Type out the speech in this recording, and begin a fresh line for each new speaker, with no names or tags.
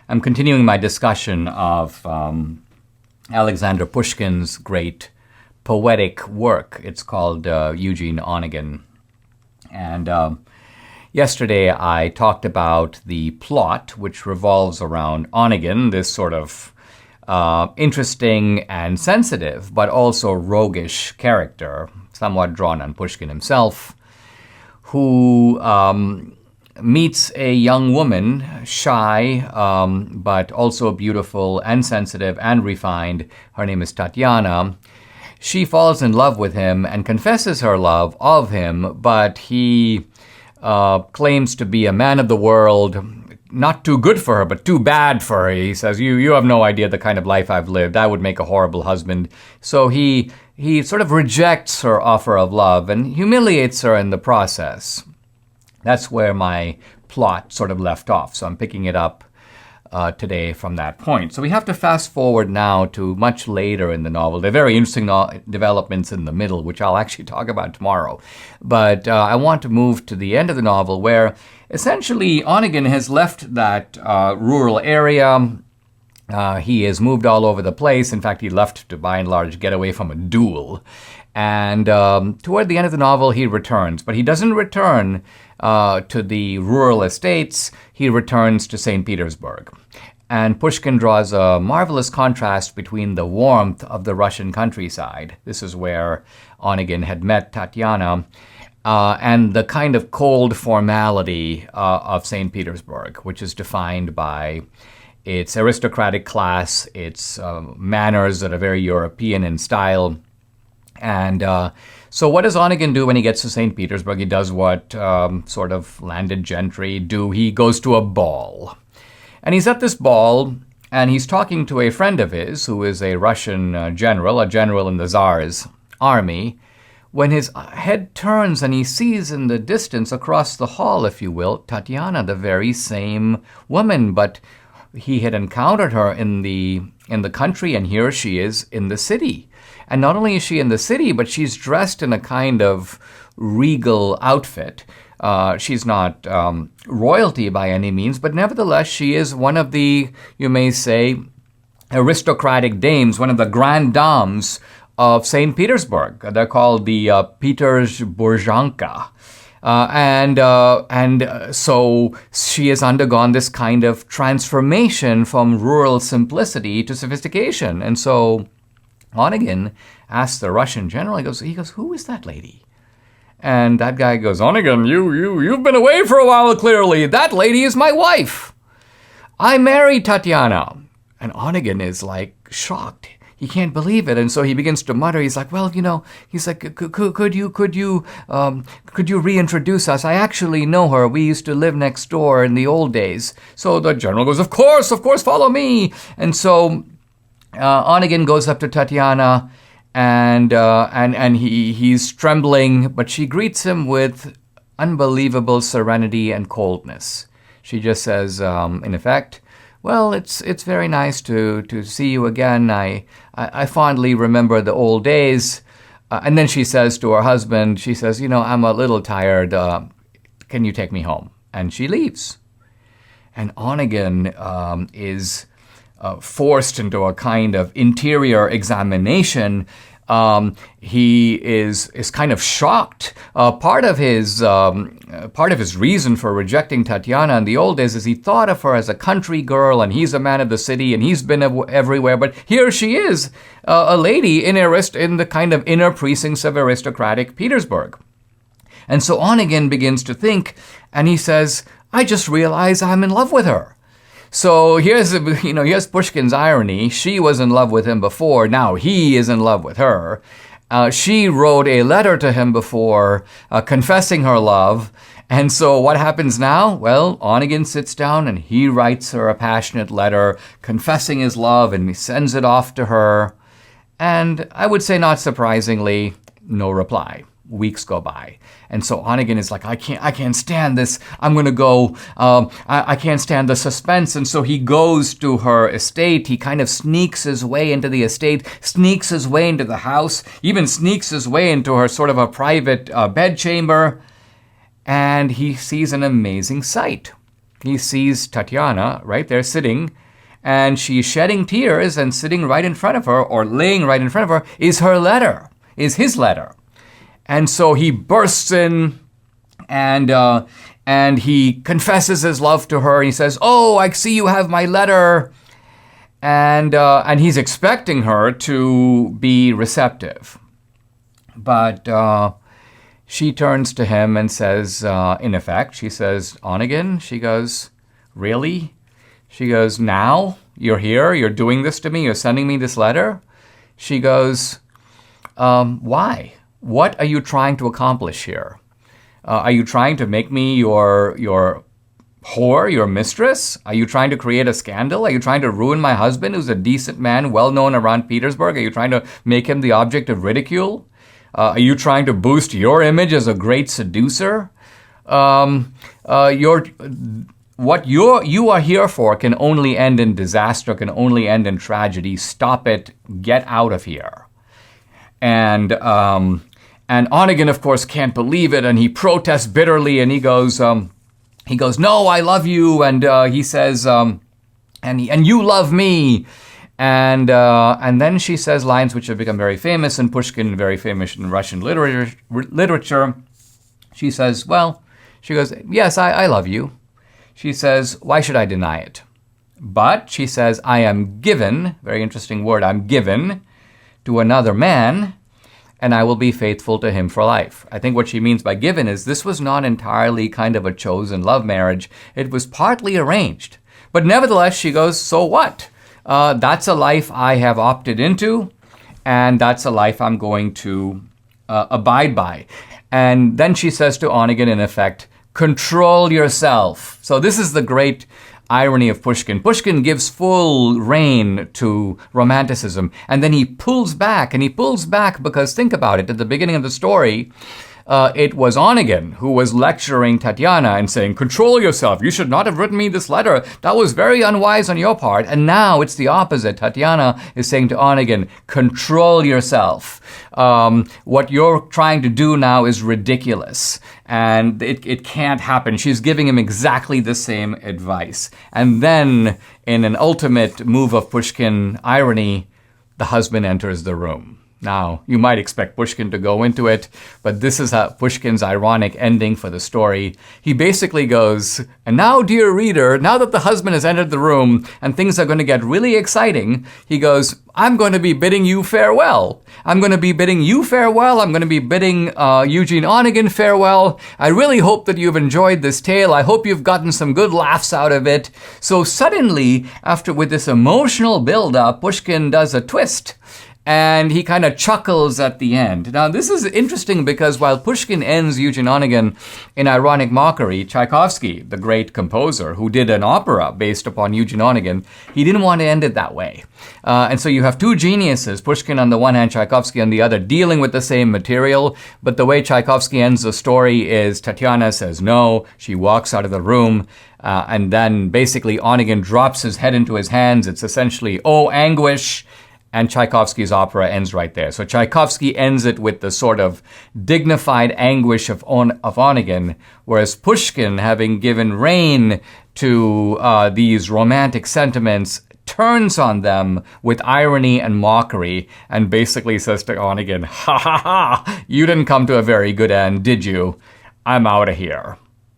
I'm continuing my discussion of Alexander Pushkin's great poetic work. It's called Eugene Onegin. And yesterday I talked about the plot, which revolves around Onegin, this sort of interesting and sensitive, but also roguish character, somewhat drawn on Pushkin himself, who meets a young woman, shy, but also beautiful and sensitive and refined. Her name is Tatiana. She falls in love with him and confesses her love of him, but he claims to be a man of the world, not too good for her, but too bad for her. He says, you have no idea the kind of life I've lived. I would make a horrible husband. So he sort of rejects her offer of love and humiliates her in the process. That's where my plot sort of left off. So I'm picking it up today from that point. So we have to fast forward now to much later in the novel. There are very interesting developments in the middle, which I'll actually talk about tomorrow. But I want to move to the end of the novel where essentially Onegin has left that rural area. He has moved all over the place. In fact, he left to, by and large, get away from a duel. And toward the end of the novel, he returns. But he doesn't return to the rural estates. He returns to St. Petersburg. And Pushkin draws a marvelous contrast between the warmth of the Russian countryside. This is where Onegin had met Tatiana. And the kind of cold formality of St. Petersburg, which is defined by its aristocratic class, its manners that are very European in style. And so what does Onegin do when he gets to St. Petersburg? He does what sort of landed gentry do. He goes to a ball. And he's at this ball, and he's talking to a friend of his, who is a Russian general, a general in the Tsar's army, when his head turns and he sees in the distance, across the hall, if you will, Tatiana, the very same woman. But he had encountered her in the country, and here she is in the city. And not only is she in the city, but she's dressed in a kind of regal outfit. She's not royalty by any means, but nevertheless, she is one of the, you may say, aristocratic dames, one of the grand dames of St. Petersburg. They're called the Petersburganka. And so she has undergone this kind of transformation from rural simplicity to sophistication. And so Onegin asks the Russian general, he goes, who is that lady? And that guy goes, Onegin, you've been away for a while, clearly. That lady is my wife. I married Tatiana. And Onegin is like shocked. He can't believe it, and so he begins to mutter. He's like, "Well, he's like, could you reintroduce us? I actually know her. We used to live next door in the old days." So the general goes, "Of course, follow me." And so Onegin goes up to Tatiana, and he's trembling, but she greets him with unbelievable serenity and coldness. She just says, in effect, "Well, it's very nice to see you again. I fondly remember the old days." And then she says to her husband, she says, "I'm a little tired. Can you take me home?" And she leaves. And Onegin is forced into a kind of interior examination. He is kind of shocked. Part of his reason for rejecting Tatiana in the old days is he thought of her as a country girl, and he's a man of the city, and he's been everywhere. But here she is, a lady in the kind of inner precincts of aristocratic Petersburg. And so Onegin begins to think, and he says, "I just realized I'm in love with her." So here's Pushkin's irony. She was in love with him before. Now he is in love with her. She wrote a letter to him before, confessing her love. And so what happens now? Well, Onegin sits down and he writes her a passionate letter confessing his love, and he sends it off to her. And I would say, not surprisingly, no reply. Weeks go by. And so Onegin is like, I can't stand this. I'm going to go. I can't stand the suspense. And so he goes to her estate. He kind of sneaks his way into the estate, sneaks his way into the house, even sneaks his way into her sort of a private bedchamber. And he sees an amazing sight. he sees Tatiana right there sitting, and she's shedding tears, and sitting right in front of her, or laying right in front of her, is her letter, is his letter. And so he bursts in, and he confesses his love to her. He says, "Oh, I see you have my letter." And he's expecting her to be receptive. But she turns to him and says, in effect, she says, "Onegin," she goes, "really?" She goes, "Now? You're here? You're doing this to me? You're sending me this letter?" She goes, "Why? What are you trying to accomplish here? Are you trying to make me your whore, your mistress? Are you trying to create a scandal? Are you trying to ruin my husband, who's a decent man, well known around Petersburg? Are you trying to make him the object of ridicule? Are you trying to boost your image as a great seducer? What you are here for can only end in disaster, can only end in tragedy. Stop it. Get out of here." And Onegin, of course, can't believe it, and he protests bitterly, and he goes, "No, I love you," and he says, and you love me. And then she says lines which have become very famous in Pushkin, very famous in Russian literature. She says, "Yes, I love you." She says, "Why should I deny it?" But she says, "I am given," very interesting word, "I'm given to another man, and I will be faithful to him for life." I think what she means by given is this was not entirely kind of a chosen love marriage. It was partly arranged. But nevertheless, she goes, "So what? That's a life I have opted into, and that's a life I'm going to abide by." And then she says to Onegin, in effect, "Control yourself." So this is the great irony of Pushkin. Pushkin gives full rein to romanticism, and then he pulls back, because think about it, at the beginning of the story, it was Onegin who was lecturing Tatiana and saying, "Control yourself. You should not have written me this letter. That was very unwise on your part." And now it's the opposite. Tatiana is saying to Onegin, "Control yourself. What you're trying to do now is ridiculous, and it can't happen." She's giving him exactly the same advice. And then, in an ultimate move of Pushkin irony, the husband enters the room. Now, you might expect Pushkin to go into it, but this is Pushkin's ironic ending for the story. He basically goes, "And now, dear reader, now that the husband has entered the room and things are going to get really exciting," he goes, "I'm going to be bidding you farewell. I'm going to be bidding you farewell. I'm going to be bidding Eugene Onegin farewell. I really hope that you've enjoyed this tale. I hope you've gotten some good laughs out of it." So suddenly, with this emotional build-up, Pushkin does a twist. And he kind of chuckles at the end. Now, this is interesting because while Pushkin ends Eugene Onegin in ironic mockery, Tchaikovsky, the great composer who did an opera based upon Eugene Onegin, he didn't want to end it that way. And so you have two geniuses, Pushkin on the one hand, Tchaikovsky on the other, dealing with the same material. But the way Tchaikovsky ends the story is Tatiana says no, she walks out of the room, and then basically Onegin drops his head into his hands. It's essentially, "Oh, anguish." And Tchaikovsky's opera ends right there. So Tchaikovsky ends it with the sort of dignified anguish of Onegin, whereas Pushkin, having given rein to these romantic sentiments, turns on them with irony and mockery and basically says to Onegin, "Ha ha ha, you didn't come to a very good end, did you? I'm out of here."